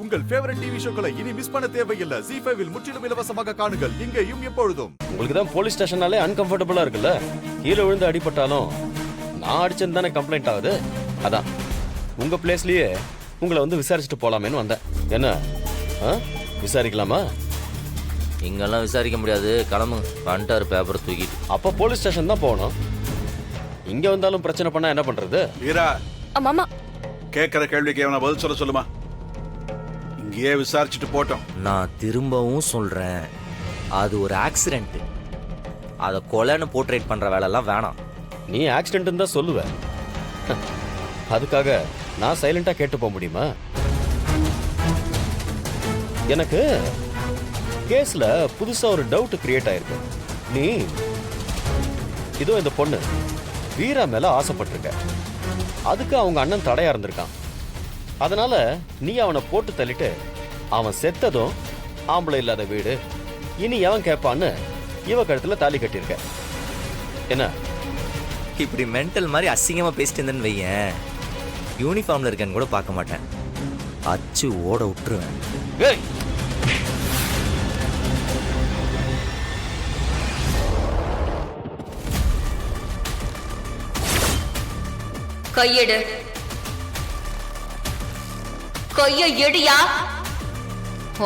உங்கள் favourite TV ஷோக்களை இனி miss பண்ண தேவையில்லை. ZEE5 இல் முற்றிலும் இலவசமாக காணுங்கள், இங்கேயும் எப்பொழுதும். உங்களுக்கு தான் போலீஸ் ஸ்டேஷனாலே அன்கம்ஃபர்டபுளா இருக்குல்ல. கீழே விழுந்து அடிபட்டாலும் நான் அடிச்சது தானே கம்ப்ளைண்ட் ஆகுது. அதான் உங்க பிளேஸ்லயே உங்களை வந்து விசாரிச்சுட்டு போலாமேன்னு வந்தேன். என்ன விசாரிக்கலாமா? இங்கெல்லாம் விசாரிக்க முடியாது, கிளம்பு. வந்துட்டாரு பேப்பர் தூக்கிட்டு. அப்ப போலீஸ் ஸ்டேஷன் தான் போகணும். இங்க வந்தாலும் பிரச்சனை பண்ணா என்ன பண்றது? வீரா, மாமா கேட்கிற கேள்விக்கு அவனை பதில் சொல்லுமா? இங்கேயே விசாரிச்சுட்டு போட்டோம். நான் திரும்பவும் சொல்றேன், அது ஒரு ஆக்சிடென்ட். அதை கொலைன்னு போர்ட்ரேட் பண்ற வேலைலாம் வேணாம். நீ ஆக்சிடென்ட் தான் சொல்லுவ. அதுக்காக நான் சைலண்டா கேட்டு போக முடியுமா? எனக்கு கேஸ்ல புதுசா ஒரு டவுட் கிரியேட் ஆயிருக்கு. நீ இதோ இந்த பொண்ணு வீரா மேல ஆசைப்பட்டிருக்க. அதுக்கு அவங்க அண்ணன் தடையா இருந்திருக்கான். அதனால நீ அவனை போட்டு தள்ளிட்டு அவன் செத்ததும் ஆம்பளை இல்லாத வீடு இனி எவன் கேட்பான்னு இவ கழுத்துல தாலி கட்டியிருக்க. என்ன இப்படி மென்டல் மாதிரி அசிங்கமா பேசிட்டு இருந்தேன்னு வையேன், யூனிஃபார்ம்ல இருக்கேன்னு கூட பார்க்க மாட்டேன், அச்சு ஓட விட்டுருவேன். ஏய், கையெடு. கைய எடுயா,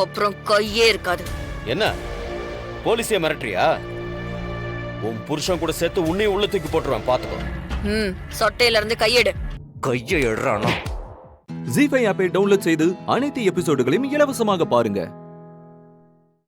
அப்புறம் கையே இருக்காது. என்ன போலீஸே மிரட்டுறியா? உன் புருஷன் கூட சேர்த்து உன்னையும் உள்ள தூக்கி போட்டுருவேன், பாத்துக்கோ. சொட்டையில இருந்து கையெடு. கையை எடுறானோ. ZEE5 ஆப்பை டவுன்லோட் செய்து அனைத்து எபிசோடுகளையும் இலவசமாக பாருங்க.